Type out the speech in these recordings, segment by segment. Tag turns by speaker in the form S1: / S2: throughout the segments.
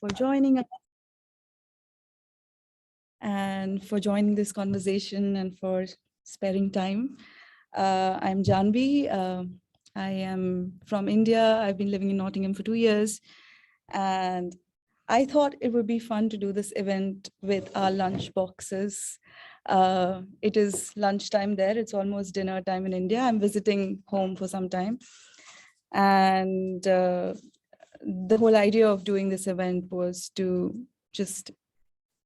S1: for joining us and for joining this conversation and for sparing time. I'm Janhavi. I am from India. I've been living in Nottingham for 2 years. And I thought it would be fun to do this event with our lunch boxes. It is lunchtime there. It's almost dinner time in India. I'm visiting home for some time. And the whole idea of doing this event was to just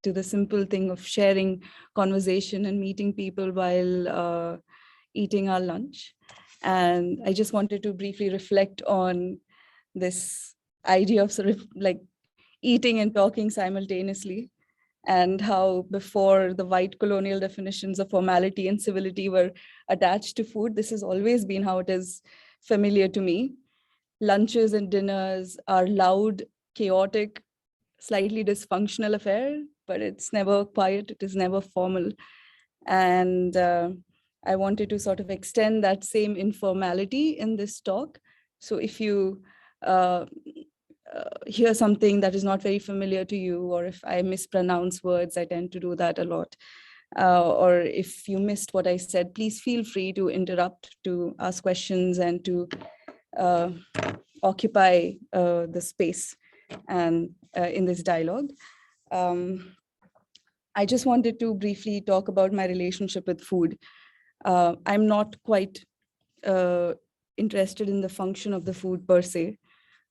S1: do the simple thing of sharing conversation and meeting people while eating our lunch. And I just wanted to briefly reflect on this idea of sort of like eating and talking simultaneously, and how before the white colonial definitions of formality and civility were attached to food, this has always been how it is familiar to me. Lunches and dinners are loud, chaotic, slightly dysfunctional affair, but it's never quiet, it is never formal. And I wanted to sort of extend that same informality in this talk. So if you hear something that is not very familiar to you, or if I mispronounce words, I tend to do that a lot. Or if you missed what I said, please feel free to interrupt, to ask questions, and to occupy the space and in this dialogue. I just wanted to briefly talk about my relationship with food. I'm not quite interested in the function of the food per se.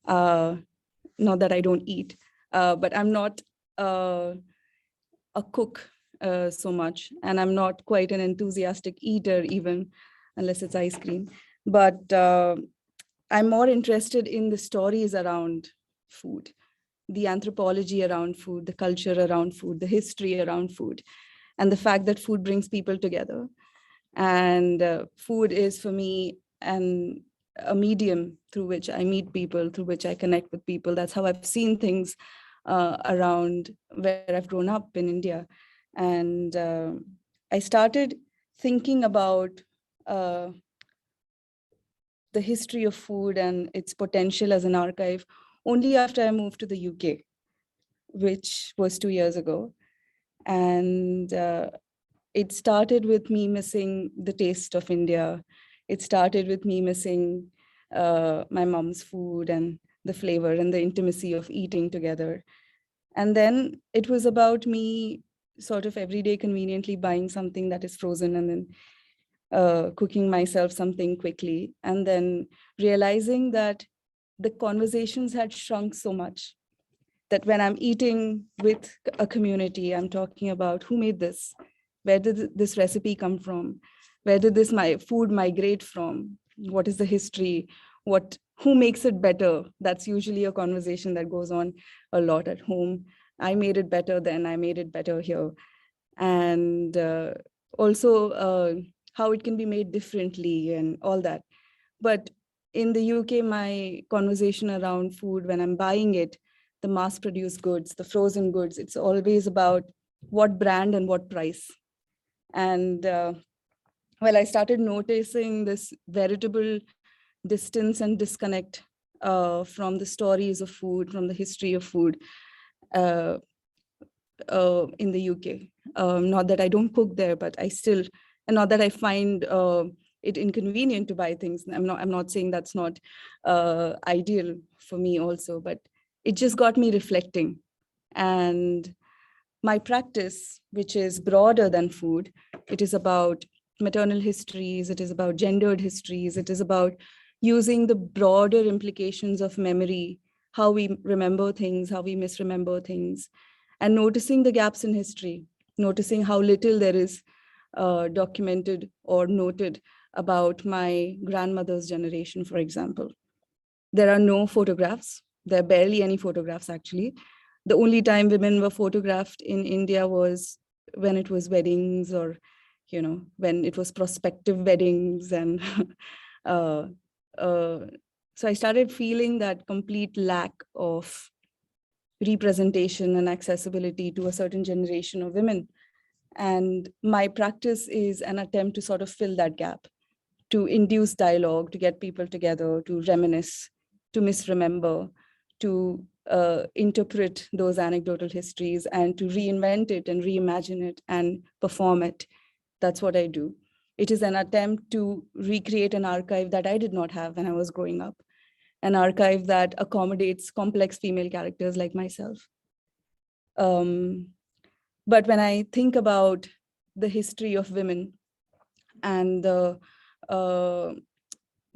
S1: Not that I don't eat, but I'm not a cook so much, and I'm not quite an enthusiastic eater even, unless it's ice cream. But I'm more interested in the stories around food, the anthropology around food, the culture around food, the history around food, and the fact that food brings people together. And food is for me a medium through which I meet people, through which I connect with people. That's how I've seen things around where I've grown up in India. And I started thinking about the history of food and its potential as an archive only after I moved to the UK, which was 2 years ago. And it started with me missing the taste of India. It started with me missing my mom's food and the flavor and the intimacy of eating together. And then it was about me sort of every day conveniently buying something that is frozen and then cooking myself something quickly, and then realizing that the conversations had shrunk so much that when I'm eating with a community, I'm talking about who made this? Where did this recipe come from? Where did my food migrate from? What is the history? Who makes it better? That's usually a conversation that goes on a lot at home. I made it better then, I made it better here. And also how it can be made differently and all that. But in the UK, my conversation around food, when I'm buying it, the mass-produced goods, the frozen goods, it's always about what brand and what price. And I started noticing this veritable distance and disconnect from the stories of food, from the history of food in the UK. Not that I don't cook there, but and not that I find it inconvenient to buy things. I'm not saying that's not ideal for me also, but it just got me reflecting. And my practice, which is broader than food, it is about maternal histories, it is about gendered histories, it is about using the broader implications of memory, how we remember things, how we misremember things, and noticing the gaps in history, noticing how little there is documented or noted about my grandmother's generation, for example. There are no photographs. There are barely any photographs, actually. The only time women were photographed in India was when it was weddings, or, when it was prospective weddings. And so I started feeling that complete lack of representation and accessibility to a certain generation of women. And my practice is an attempt to sort of fill that gap, to induce dialogue, to get people together, to reminisce, to misremember, to interpret those anecdotal histories and to reinvent it and reimagine it and perform it. That's what I do. It is an attempt to recreate an archive that I did not have when I was growing up, an archive that accommodates complex female characters like myself. But when I think about the history of women and the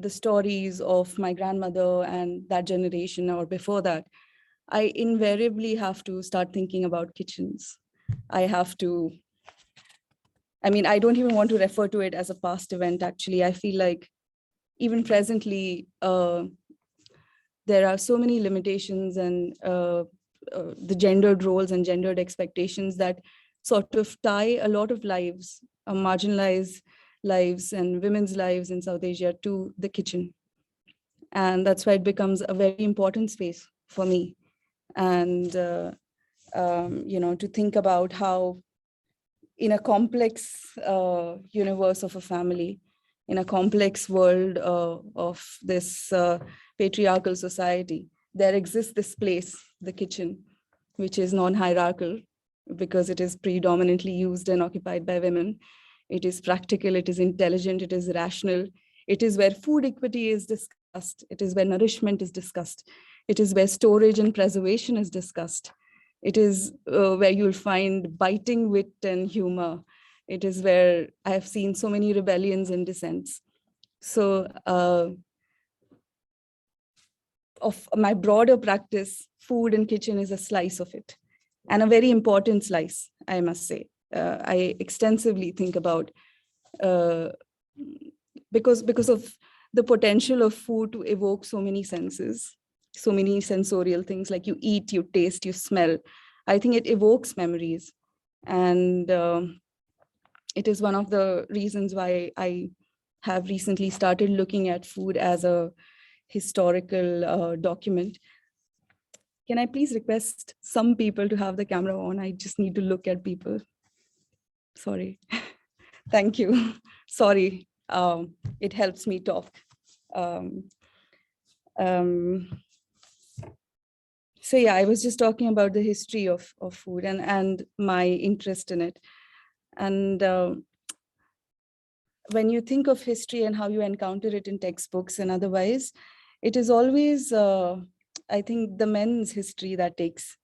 S1: stories of my grandmother and that generation or before that, I invariably have to start thinking about kitchens. I don't even want to refer to it as a past event, actually. I feel like even presently, there are so many limitations and the gendered roles and gendered expectations that sort of tie a lot of lives, marginalized lives and women's lives in South Asia to the kitchen. And that's why it becomes a very important space for me. And, to think about how in a complex universe of a family, in a complex world of this patriarchal society, there exists this place, the kitchen, which is non-hierarchical because it is predominantly used and occupied by women. It is practical, it is intelligent, it is rational. It is where food equity is discussed. It is where nourishment is discussed. It is where storage and preservation is discussed. It is where you'll find biting wit and humor. It is where I have seen so many rebellions and dissents. So of my broader practice, food and kitchen is a slice of it, and a very important slice, I must say. I extensively think about, because of the potential of food to evoke so many senses, so many sensorial things, like you eat, you taste, you smell. I think it evokes memories. And it is one of the reasons why I have recently started looking at food as a historical document. Can I please request some people to have the camera on? I just need to look at people. Sorry. Thank you. Sorry. It helps me talk. So yeah, I was just talking about the history of food and my interest in it. And when you think of history and how you encounter it in textbooks and otherwise, it is always, I think, the men's history that takes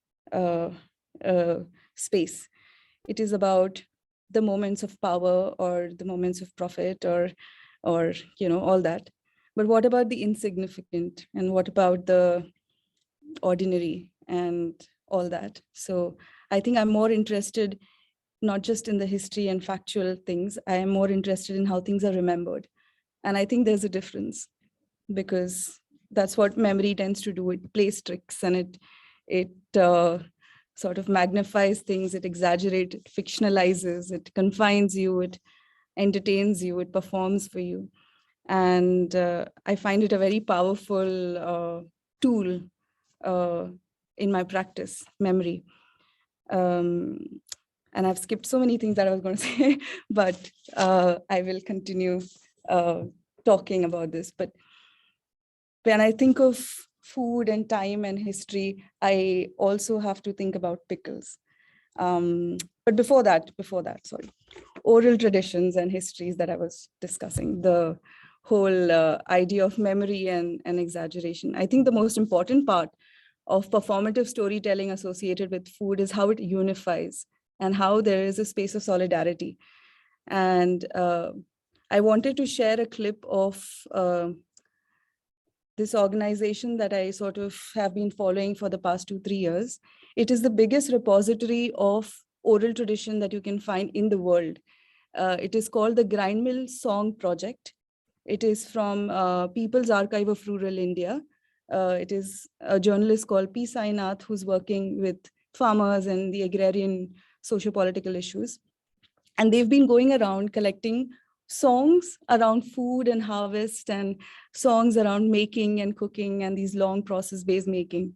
S1: space. It is about the moments of power or the moments of profit or all that. But what about the insignificant, and what about the ordinary and all that? So I think I'm more interested not just in the history and factual things. I am more interested in how things are remembered. And I think there's a difference, because that's what memory tends to do. It plays tricks, and it sort of magnifies things, it exaggerates, it fictionalizes, it confines you, it entertains you, it performs for you. And I find it a very powerful tool in my practice, memory. And I've skipped so many things that I was going to say, but I will continue talking about this. But when I think of food and time and history, I also have to think about pickles. But before that, sorry, oral traditions and histories that I was discussing, the whole idea of memory and exaggeration. I think the most important part of performative storytelling associated with food is how it unifies and how there is a space of solidarity. And I wanted to share a clip of this organization that I sort of have been following for the past 2-3 years. It is the biggest repository of oral tradition that you can find in the world. It is called the Grindmill Song Project. It is from People's Archive of Rural India. It is a journalist called P. Sainath, who's working with farmers and the agrarian socio-political issues. And they've been going around collecting songs around food and harvest, and songs around making and cooking and these long process-based making.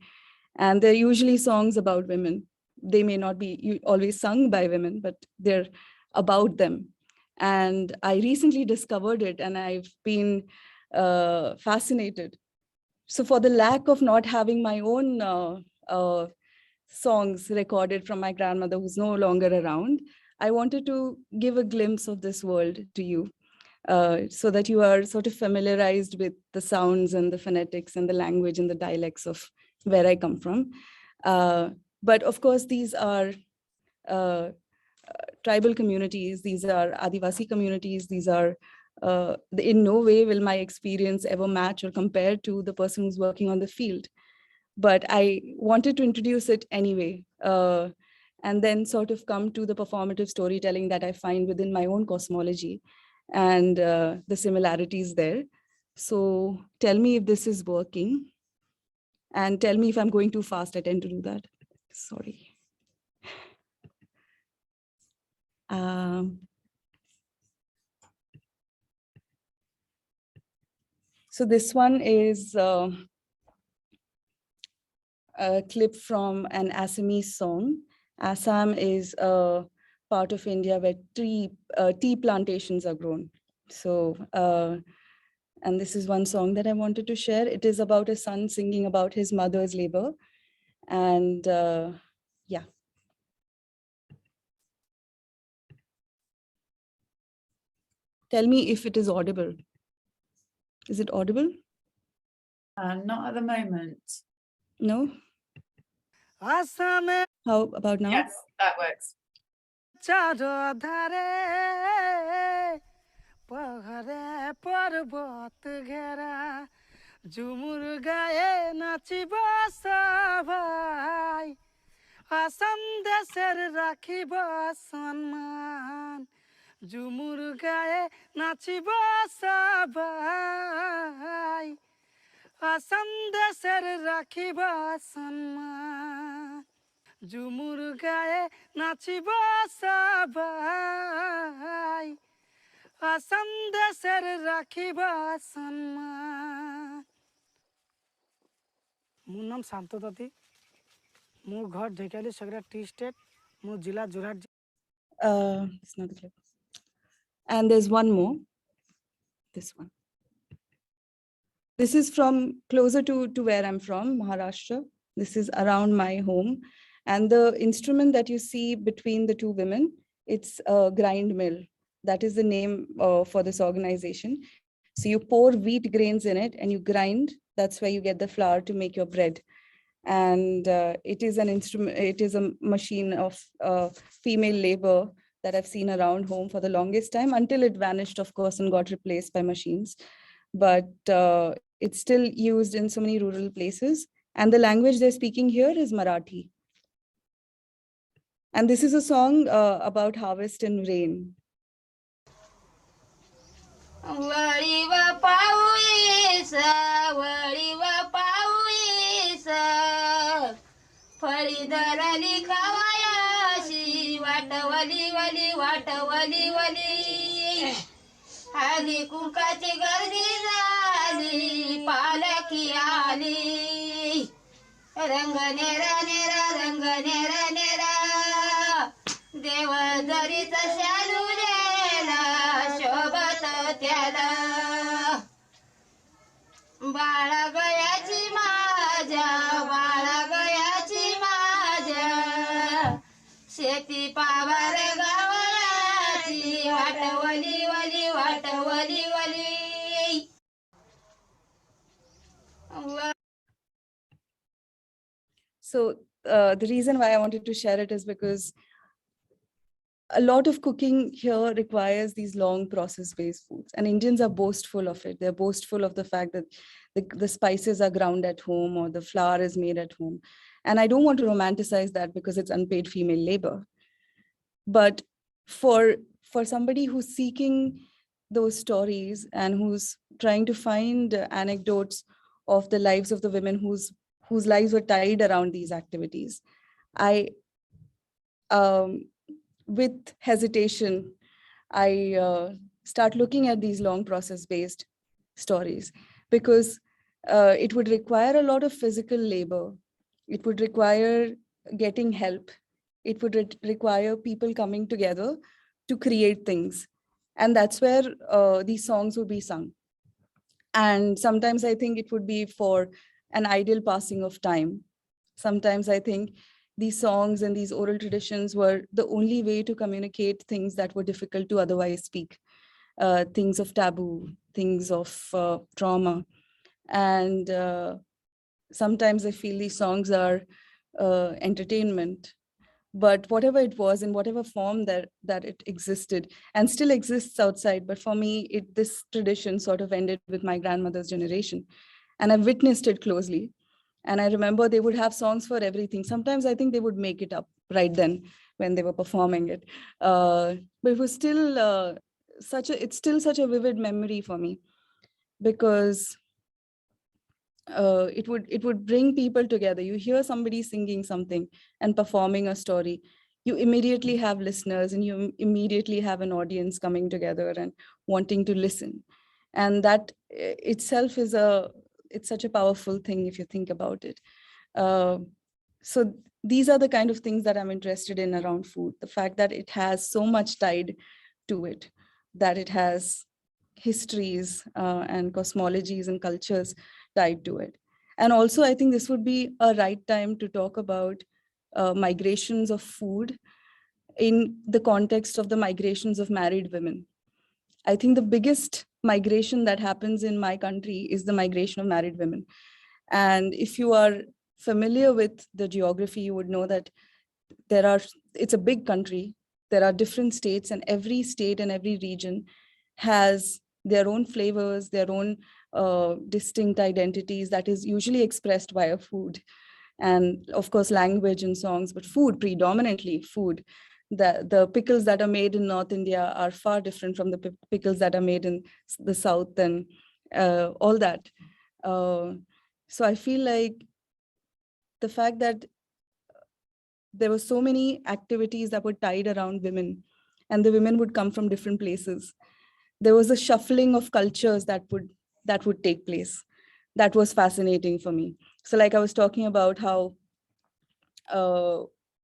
S1: And they're usually songs about women. They may not be always sung by women, but they're about them. And I recently discovered it, and I've been fascinated. So for the lack of not having my own songs recorded from my grandmother who's no longer around. I wanted to give a glimpse of this world to you, so that you are sort of familiarized with the sounds and the phonetics and the language and the dialects of where I come from. But of course, these are tribal communities, these are Adivasi communities, these are, in no way will my experience ever match or compare to the person who's working on the field. But I wanted to introduce it anyway, and then sort of come to the performative storytelling that I find within my own cosmology and the similarities there. So tell me if this is working, and tell me if I'm going too fast. I tend to do that. Sorry. So this one is a clip from an Assamese song. Assam is a part of India where tea plantations are grown. So, and this is one song that I wanted to share. It is about a son singing about his mother's labor. And yeah. Tell me if it is audible. Is it audible?
S2: Not at the moment.
S1: No? How about now?
S2: Yes, that works.
S3: ঝুমুর গায়ে নাচিব সবাই আসাম দেশের রাখিব সম্মান ঝুমুর গায়ে নাচিব সবাই আসাম দেশের রাখিব সম্মান ঝুমুর গায়ে নাচিব সবাই আসাম দেশের রাখিব সম্মান। মোৰ নাম শান্ত তাঁতী, মোৰ ঘৰ ঢেকিয়ালী চগৰা টি ষ্টেট, মোৰ জিলা Jorhat.
S1: It's not the clip. And there's one more. This one. This is from closer to where I'm from, Maharashtra. This is around my home. And the instrument that you see between the two women, it's a grind mill. That is the name for this organization. So you pour wheat grains in it and you grind. That's where you get the flour to make your bread. And it is an instrument, it is a machine of female labor that I've seen around home for the longest time, until it vanished, of course, and got replaced by machines. But it's still used in so many rural places. And the language they're speaking here is Marathi. And this is a song about harvest and rain.
S4: वळीवा पाऊस वळीवा पाऊस फळी धरली खावायाशी वाटवली वली वाटवली वली आली कुंकाची गर्दी झाली पालखी आली रंग नेरा नेरा रंग नेरा नेरा देव जरीच शालू नेला शोभत त्याला बाळा गयाची माझ्या बाळा गयाची माझ्या शेती पावर गावयाची वाटवली वली वाटवली वली
S1: So the reason why I wanted to share it is because a lot of cooking here requires these long process-based foods, and Indians are boastful of it. They're boastful of the fact that the spices are ground at home or the flour is made at home. And I don't want to romanticize that because it's unpaid female labor. But for somebody who's seeking those stories and who's trying to find anecdotes of the lives of the women whose lives were tied around these activities, with hesitation, I start looking at these long process-based stories, because it would require a lot of physical labor. It would require getting help. It would require people coming together to create things. And that's where these songs would be sung. And sometimes I think it would be for an ideal passing of time, Sometimes I think these songs and these oral traditions were the only way to communicate things that were difficult to otherwise speak, things of taboo, things of trauma. And sometimes I feel these songs are entertainment, but whatever it was, in whatever form that it existed and still exists outside. But for me, this tradition sort of ended with my grandmother's generation, and I've witnessed it closely. And I remember they would have songs for everything. Sometimes I think they would make it up right then when they were performing it. But it was still it's still such a vivid memory for me, because it would bring people together. You hear somebody singing something and performing a story, you immediately have listeners, and you immediately have an audience coming together and wanting to listen. And that itself it's such a powerful thing if you think about it. So these are the kind of things that I'm interested in around food. The fact that it has so much tied to it, that it has histories and cosmologies and cultures tied to it. And also, I think this would be a right time to talk about migrations of food in the context of the migrations of married women. I think the biggest migration that happens in my country is the migration of married women. And if you are familiar with the geography, you would know that it's a big country. There are different states, and every state and every region has their own flavors, their own distinct identities that is usually expressed via food. And of course, language and songs, but food, predominantly food. The pickles that are made in North India are far different from the pickles that are made in the South, and all that. So I feel like the fact that there were so many activities that were tied around women, and the women would come from different places. There was a shuffling of cultures that would take place. That was fascinating for me. So like I was talking about how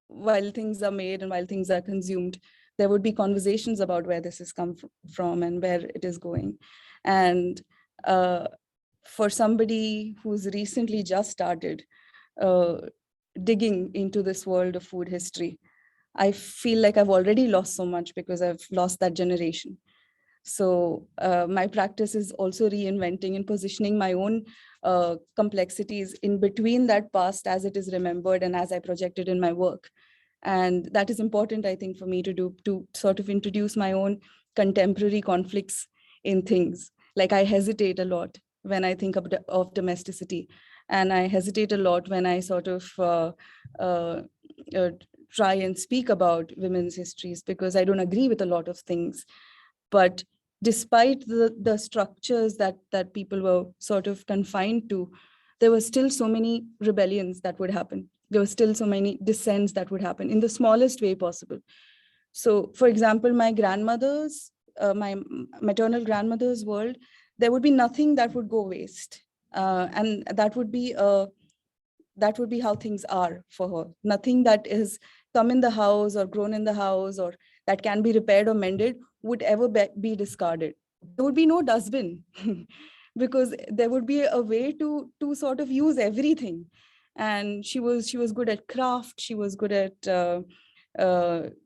S1: while things are made and while things are consumed, there would be conversations about where this has come from and where it is going. And for somebody who's recently just started digging into this world of food history, I feel like I've already lost so much because I've lost that generation. So my practice is also reinventing and positioning my own complexities in between that past as it is remembered and as I project it in my work. And that is important, I think, for me to do, to sort of introduce my own contemporary conflicts in things. Like I hesitate a lot when I think of domesticity. And I hesitate a lot when I sort of try and speak about women's histories, because I don't agree with a lot of things. But despite the structures that people were sort of confined to, there were still so many rebellions that would happen. There were still so many dissents that would happen in the smallest way possible. So, for example, my maternal grandmother's world, there would be nothing that would go waste. And that would be how things are for her. Nothing that is come in the house or grown in the house or that can be repaired or mended would ever be discarded. There would be no dustbin because there would be a way to sort of use everything. And she was good at craft. She was good at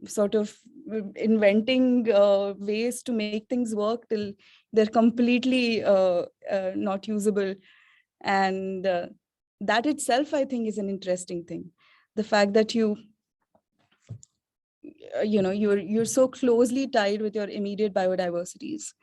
S1: sort of inventing ways to make things work till they're completely not usable. And that itself, I think, is an interesting thing. The fact that you're so closely tied with your immediate biodiversities,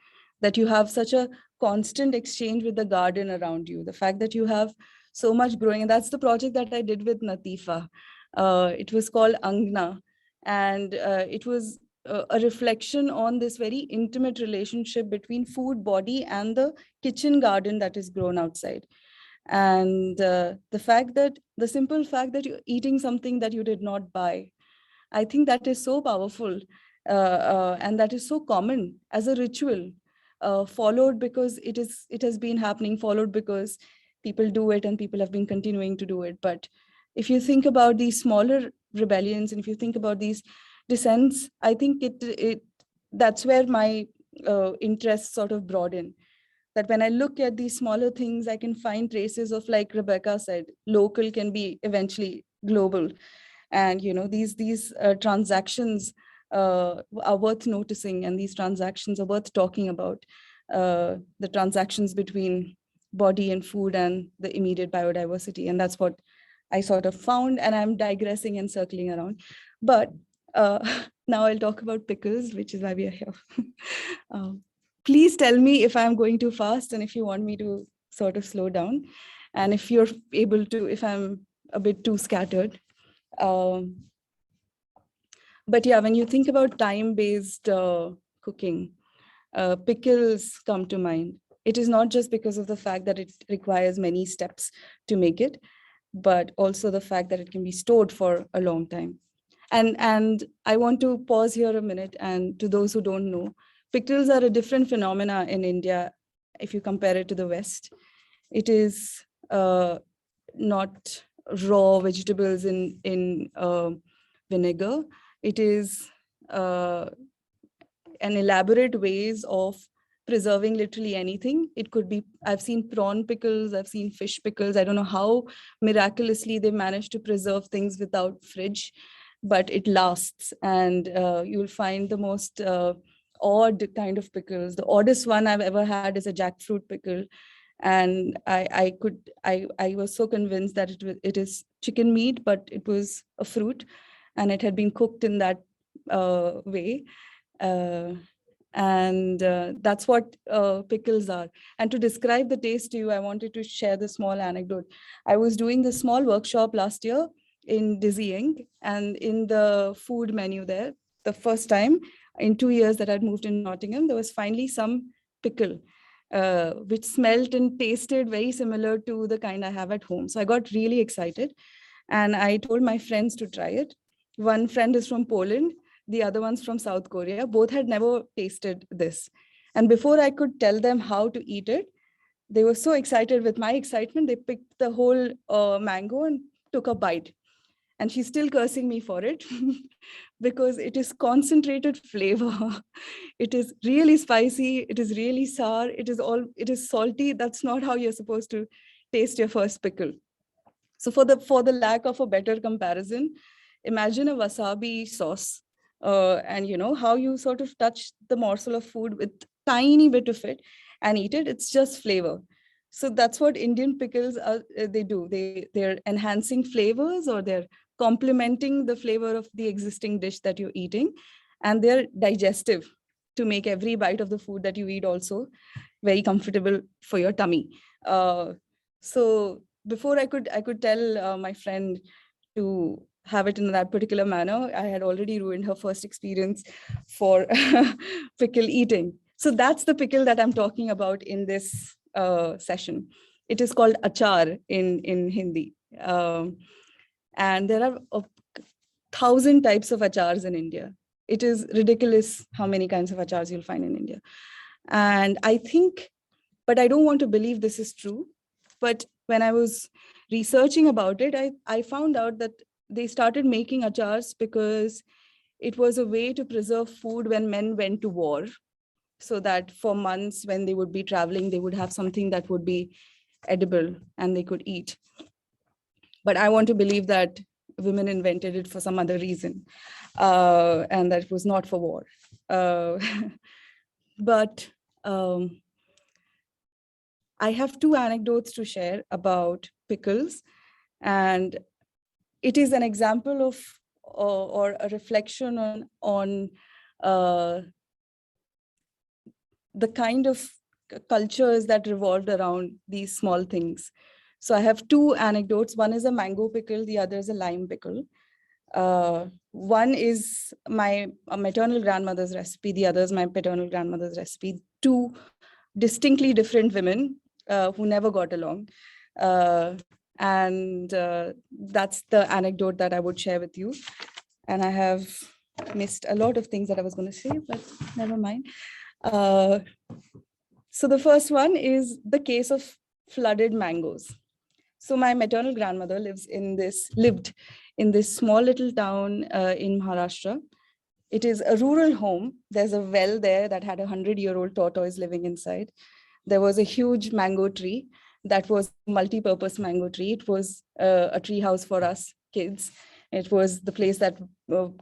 S1: that you have such a constant exchange with the garden around you. The fact that you have so much growing, and that's the project that I did with Natifa. It was called Angna, and it was a reflection on this very intimate relationship between food, body, and the kitchen garden that is grown outside. And the simple fact that you're eating something that you did not buy, I think that is so powerful, and that is so common as a ritual, followed because it has been happening, followed because people do it and people have been continuing to do it. But if you think about these smaller rebellions, and if you think about these dissents, I think that's where my interests sort of broaden. that when I look at these smaller things, I can find traces of, like Rebecca said, local can be eventually global. And these transactions are worth noticing, and these transactions are worth talking about. The transactions between body and food and the immediate biodiversity. And that's what I sort of found, and I'm digressing and circling around. But now I'll talk about pickles, which is why we are here. Please tell me if I'm going too fast and if you want me to sort of slow down, and if you're able to, if I'm a bit too scattered. But yeah, when you think about time-based cooking, pickles come to mind. It is not just because of the fact that it requires many steps to make it, but also the fact that it can be stored for a long time. And I want to pause here a minute. And to those who don't know, pickles are a different phenomena in India if you compare it to the West. It is not raw vegetables in vinegar. It is an elaborate ways of preserving literally anything. It could be, I've seen prawn pickles, I've seen fish pickles. I don't know how miraculously they managed to preserve things without fridge, but it lasts. And you'll find the most odd kind of pickles. The oddest one I've ever had is a jackfruit pickle. And I was so convinced that it is chicken meat, but it was a fruit, and it had been cooked in that way. And that's what pickles are. And to describe the taste to you, I wanted to share the small anecdote. I was doing this small workshop last year in Dizzying, and in the food menu there, the first time in 2 years that I'd moved in Nottingham, there was finally some pickle, which smelled and tasted very similar to the kind I have at home. So I got really excited, and I told my friends to try it. One friend is from Poland, the other one's from South Korea. Both had never tasted this. And before I could tell them how to eat it, they were so excited with my excitement, they picked the whole mango and took a bite. And she's still cursing me for it because it is concentrated flavor. It is really spicy. It is really sour. It is salty. That's not how you're supposed to taste your first pickle. So for the lack of a better comparison, imagine a wasabi sauce, and how you sort of touch the morsel of food with tiny bit of it and eat it. It's just flavor. So that's what Indian pickles are. They do. They're enhancing flavors, or they're complementing the flavor of the existing dish that you're eating, and they're digestive to make every bite of the food that you eat also very comfortable for your tummy. So before I could tell my friend to have it in that particular manner, I had already ruined her first experience for pickle eating. So that's the pickle that I'm talking about in this session. It is called achar in Hindi. And there are 1,000 types of achars in India. It is ridiculous how many kinds of achars you'll find in India. And I think, but I don't want to believe this is true. But when I was researching about it, I found out that they started making achars because it was a way to preserve food when men went to war, so that for months when they would be traveling, they would have something that would be edible and they could eat. But I want to believe that women invented it for some other reason, and that it was not for war. But I have two anecdotes to share about pickles, and it is an example of or a reflection on the kind of cultures that revolved around these small things. So I have two anecdotes. One is a mango pickle, the other is a lime pickle. One is my maternal grandmother's recipe, the other is my paternal grandmother's recipe. Two distinctly different women who never got along. And that's the anecdote that I would share with you. And I have missed a lot of things that I was going to say, but never mind. So the first one is the case of flooded mangoes. So my maternal grandmother lived in this small little town in Maharashtra. It is a rural home. There's a well there that had a 100-year-old tortoise living inside. there was a huge mango tree that was a multi-purpose mango tree. It was a tree house for us kids. It was the place that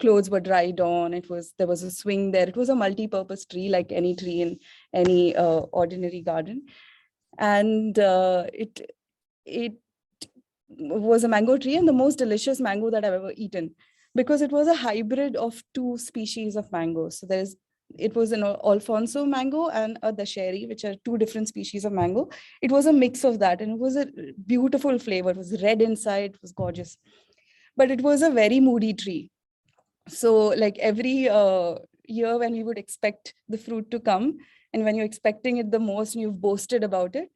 S1: clothes were dried on. There was a swing there. It was a multi-purpose tree, like any tree in any ordinary garden. And it was a mango tree, and the most delicious mango that I've ever eaten, because it was a hybrid of two species of mangoes. So it was an Alfonso mango and a Dasheri, which are two different species of mango. It was a mix of that, and it was a beautiful flavor. It was red inside, it was gorgeous. But it was a very moody tree. So like every year when we would expect the fruit to come, and when you're expecting it the most and you've boasted about it,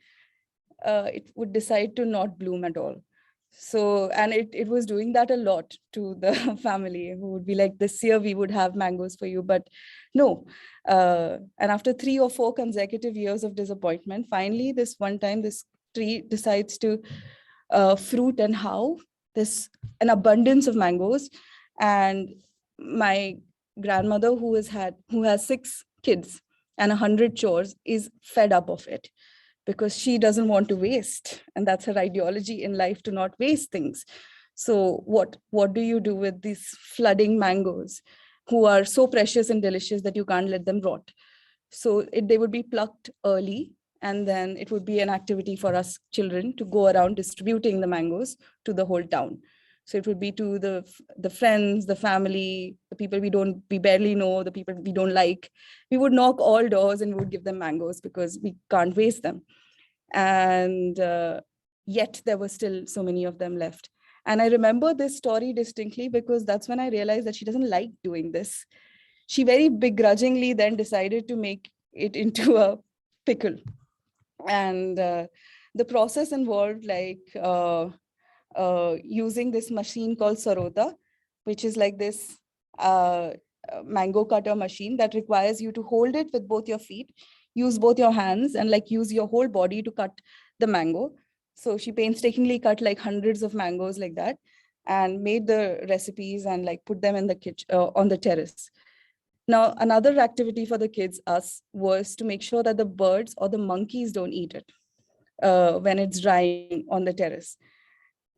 S1: it would decide to not bloom at all. So, and it was doing that a lot to the family, who would be like, this year we would have mangoes for you, but no. And after 3 or 4 consecutive years of disappointment, finally this one time, this tree decides to fruit. And how? There's an abundance of mangoes. And my grandmother, who has 6 kids and 100 chores, is fed up of it, because she doesn't want to waste. And that's her ideology in life, to not waste things. So what do you do with these flooding mangoes, who are so precious and delicious that you can't let them rot? So they would be plucked early, and then it would be an activity for us children to go around distributing the mangoes to the whole town. So it would be to the friends, the family, the people we barely know, the people we don't like. We would knock all doors and we would give them mangoes, because we can't waste them. And yet there were still so many of them left. And I remember this story distinctly, because that's when I realized that she doesn't like doing this. She very begrudgingly then decided to make it into a pickle. And the process involved using this machine called sarota, which is like this mango cutter machine that requires you to hold it with both your feet, use both your hands, and like use your whole body to cut the mango. So she painstakingly cut like hundreds of mangoes like that, and made the recipes and like put them in the kitchen on the terrace. Now, another activity for the kids, us, was to make sure that the birds or the monkeys don't eat it when it's drying on the terrace.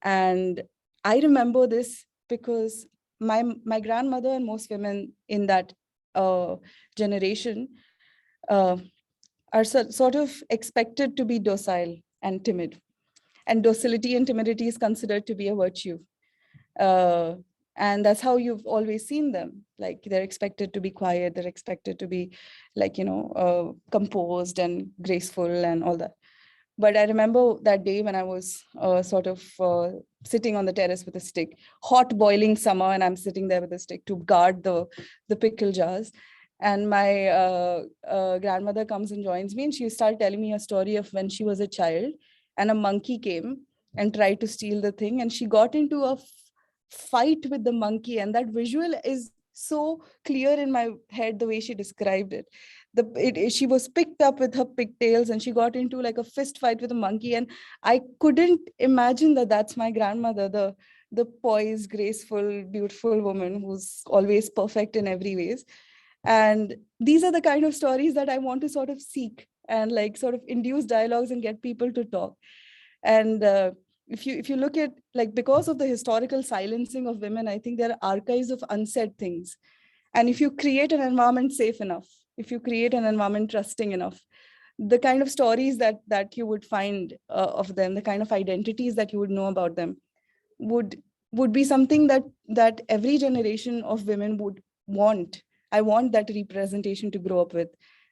S1: And I remember this because my grandmother and most women in that generation are sort of expected to be docile and timid. And docility and timidity is considered to be a virtue. And that's how you've always seen them. Like, they're expected to be quiet, they're expected to be like, composed and graceful and all that. But I remember that day when I was sitting on the terrace with a stick, hot boiling summer, and I'm sitting there with a stick to guard the pickle jars. And my grandmother comes and joins me, and she started telling me a story of when she was a child and a monkey came and tried to steal the thing. And she got into a fight with the monkey. And that visual is so clear in my head, the way she described it. She was picked up with her pigtails and she got into like a fist fight with a monkey. And I couldn't imagine that that's my grandmother, the poised, graceful, beautiful woman who's always perfect in every ways. And these are the kind of stories that I want to sort of seek and like sort of induce dialogues and get people to talk. And if you look at, like, because of the historical silencing of women, I think there are archives of unsaid things. And if you create an environment safe enough, if you create an environment trusting enough, the kind of stories that you would find of them, the kind of identities that you would know about them would be something that every generation of women would want. I want that representation to grow up with,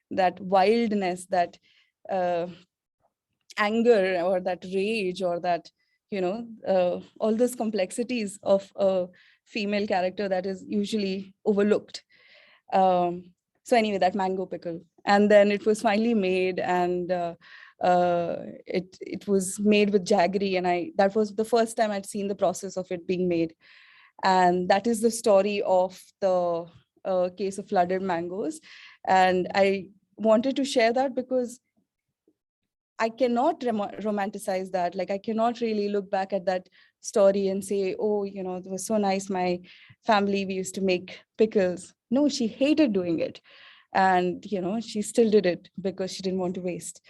S1: that wildness, that anger, or that rage, or that, all those complexities of a female character that is usually overlooked. So anyway, that mango pickle. And then it was finally made, and it was made with jaggery. And that was the first time I'd seen the process of it being made. And that is the story of the case of flooded mangoes. And I wanted to share that because I cannot romanticize that. Like, I cannot really look back at that story and say, oh, it was so nice. My family, we used to make pickles. No, she hated doing it. And, she still did it because she didn't want to waste.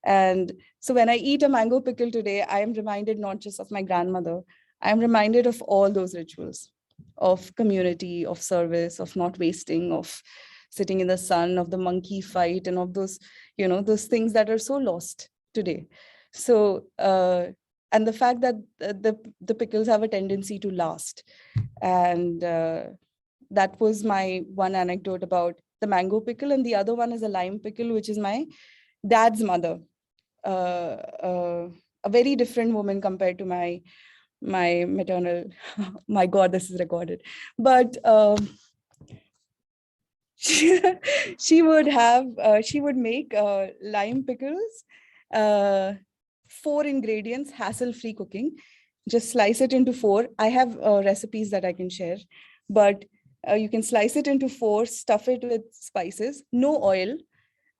S1: And so when I eat a mango pickle today, I am reminded not just of my grandmother, I'm reminded of all those rituals of community, of service, of not wasting, of sitting in the sun, of the monkey fight, and of those, those things that are so lost today. So, and the fact that the pickles have a tendency to last. And that was my one anecdote about the mango pickle. And the other one is a lime pickle, which is my dad's mother. A very different woman compared to my maternal. My God, this is recorded. But she would make lime pickles, 4 ingredients, hassle-free cooking. Just slice it into 4. I have recipes that I can share, but you can slice it into 4, stuff it with spices, no oil,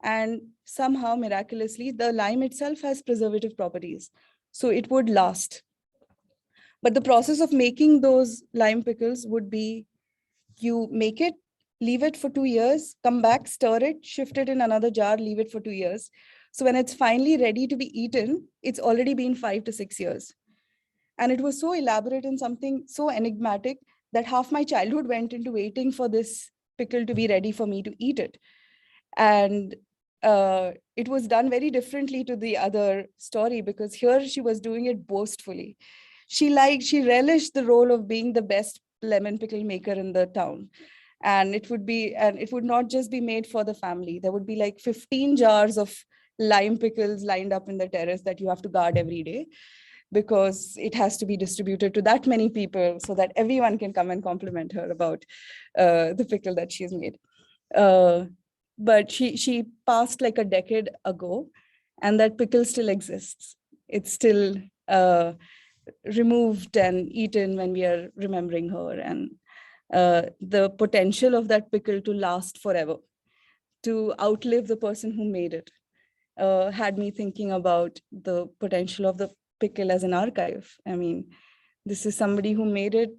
S1: and somehow miraculously the lime itself has preservative properties, so it would last. But the process of making those lime pickles would be, you make it, leave it for 2 years, come back, stir it, shift it in another jar, leave it for 2 years. So when it's finally ready to be eaten, it's already been 5 to 6 years. And it was so elaborate and something so enigmatic that half my childhood went into waiting for this pickle to be ready for me to eat it. And it was done very differently to the other story, because here she was doing it boastfully. She relished the role of being the best lemon pickle maker in the town. And it would not just be made for the family. There would be like 15 jars of lime pickles lined up in the terrace that you have to guard every day, because it has to be distributed to that many people so that everyone can come and compliment her about the pickle that she's made. But she passed like a decade ago, and that pickle still exists. It's still removed and eaten when we are remembering her. And the potential of that pickle to last forever, to outlive the person who made it, had me thinking about the potential of the pickle as an archive. I mean, this is somebody who made it,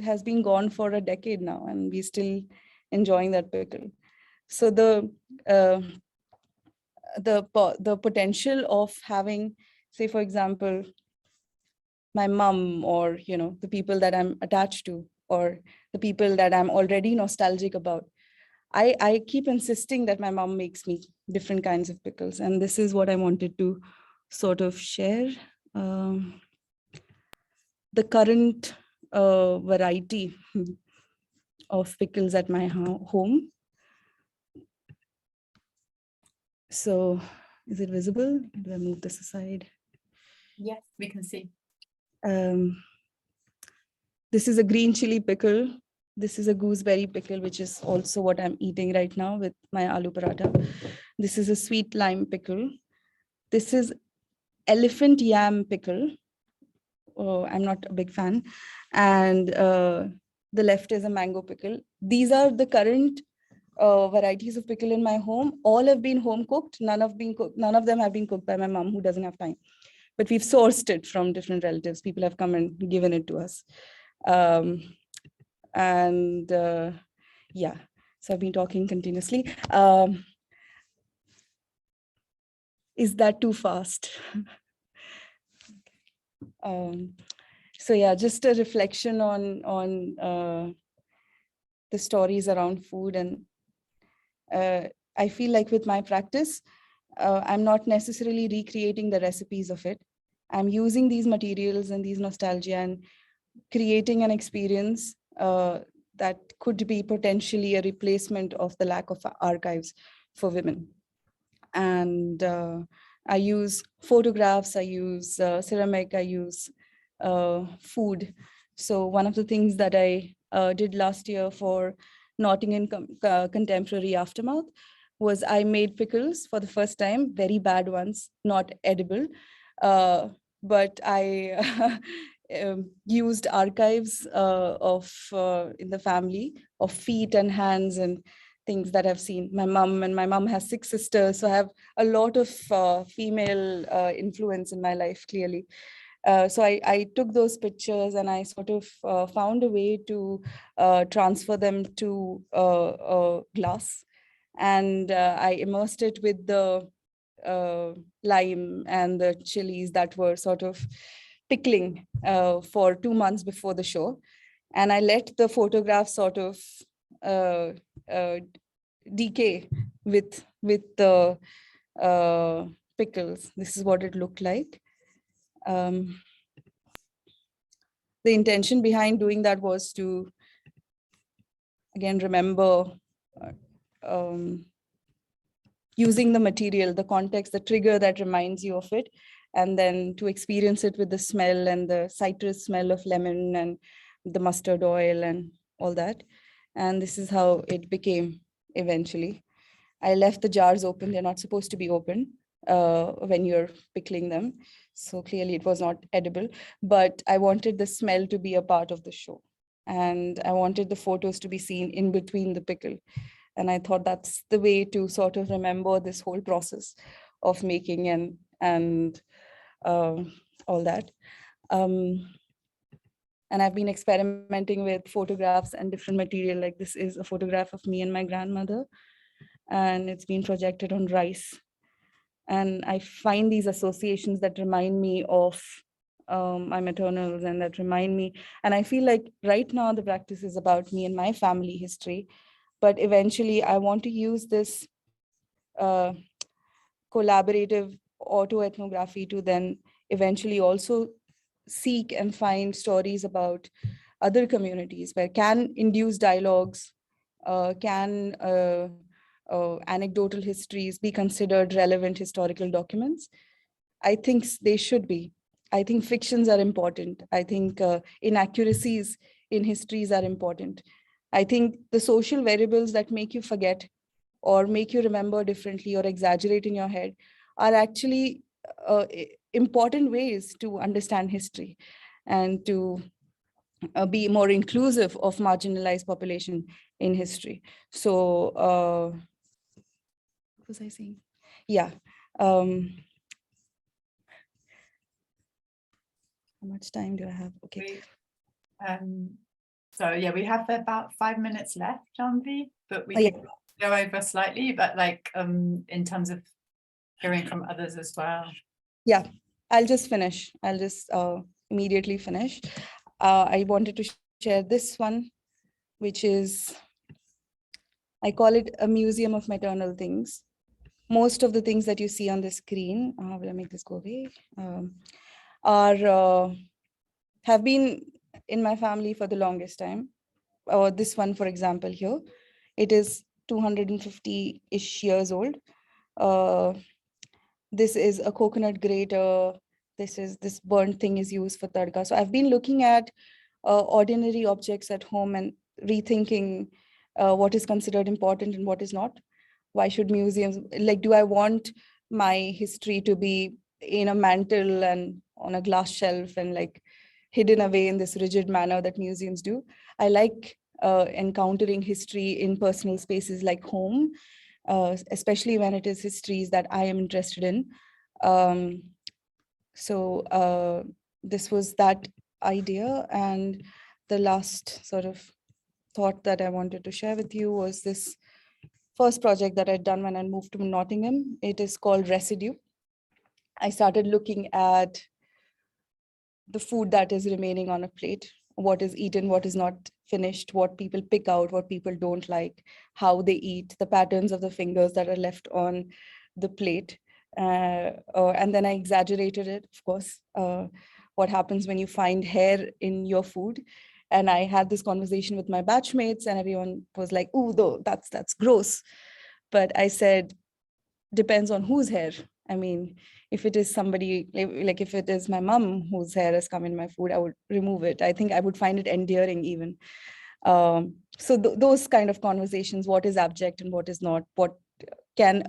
S1: has been gone for a decade now, and we're still enjoying that pickle. So the potential of having, say, for example, my mom, or the people that I'm attached to, or the people that I'm already nostalgic about, I keep insisting that my mom makes me different kinds of pickles, and this is what I wanted to sort of share. The current variety of pickles at my home. So, is it visible? Do I move this aside?
S2: Yes, we can see.
S1: This is a green chili pickle. This is a gooseberry pickle, which is also what I'm eating right now with my aloo paratha. This is a sweet lime pickle. This is elephant yam pickle. Oh, I'm not a big fan. And the left is a mango pickle. These are the current varieties of pickle in my home. All have been home cooked. None of them have been cooked by my mom, who doesn't have time. But we've sourced it from different relatives. People have come and given it to us. Yeah, so I've been talking continuously. Is that too fast? So yeah, just a reflection on the stories around food. And I feel like with my practice, I'm not necessarily recreating the recipes of it. I'm using these materials and these nostalgia and creating an experience that could be potentially a replacement of the lack of archives for women. And I use photographs, I use ceramic, I use food. So one of the things that I did last year for Nottingham Contemporary Aftermath was I made pickles for the first time, very bad ones, not edible. But I used archives of in the family of feet and hands and things that I've seen. My mom has 6 sisters, so I have a lot of female influence in my life, clearly. So I took those pictures and I sort of found a way to transfer them to glass. And I immersed it with the lime and the chilies that were sort of pickling for 2 months before the show. And I let the photograph sort of decay with the pickles. This is what it looked like. The intention behind doing that was to, again, remember using the material, the context, the trigger that reminds you of it, and then to experience it with the smell and the citrus smell of lemon and the mustard oil and all that. And this is how it became eventually. I left the jars open. They're not supposed to be open when you're pickling them. So clearly it was not edible, but I wanted the smell to be a part of the show. And I wanted the photos to be seen in between the pickle. And I thought that's the way to sort of remember this whole process of making and all that. And I've been experimenting with photographs and different material. Like this is a photograph of me and my grandmother, and it's been projected on rice. And I find these associations that remind me of my maternals and that remind me. And I feel like right now the practice is about me and my family history. But eventually I want to use this collaborative autoethnography to then eventually also seek and find stories about other communities where can induce dialogues, can anecdotal histories be considered relevant historical documents. I think they should be. I think fictions are important. I think inaccuracies in histories are important. I think the social variables that make you forget or make you remember differently or exaggerate in your head are actually important ways to understand history and to be more inclusive of marginalized population in history. So, what was I saying? Yeah. How much time do I have? Okay.
S2: So yeah, we have about 5 minutes left, Janhavi, but we
S1: Oh, yeah.
S2: can go over slightly, but like in terms of hearing from others as well.
S1: Yeah, I'll just finish. I'll just immediately finish. I wanted to share this one, which is, I call it a museum of maternal things. Most of the things that you see on the screen, will I make this go away? Have been in my family for the longest time. This one, for example, here, it is 250-ish years old. This is a coconut grater. This burnt thing is used for tadka. So I've been looking at ordinary objects at home and rethinking what is considered important and what is not. Why should museums, like, do I want my history to be in a mantle and on a glass shelf and like hidden away in this rigid manner that museums do? I like encountering history in personal spaces like home, especially when it is histories that I am interested in. So this was that idea. And the last sort of thought that I wanted to share with you was this first project that I'd done when I moved to Nottingham. It is called Residue. I started looking at the food that is remaining on a plate, what is eaten, what is not finished, what people pick out, what people don't like, how they eat, the patterns of the fingers that are left on the plate. And then I exaggerated it, of course, what happens when you find hair in your food. And I had this conversation with my batchmates and everyone was like, "Ooh, though, that's gross." But I said, depends on whose hair. I mean, if it is somebody, like if it is my mom whose hair has come in my food, I would remove it. I think I would find it endearing even. So those kind of conversations, what is abject and what is not, what can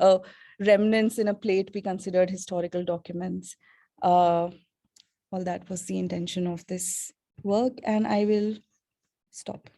S1: remnants in a plate be considered historical documents? Well, that was the intention of this work, and I will stop.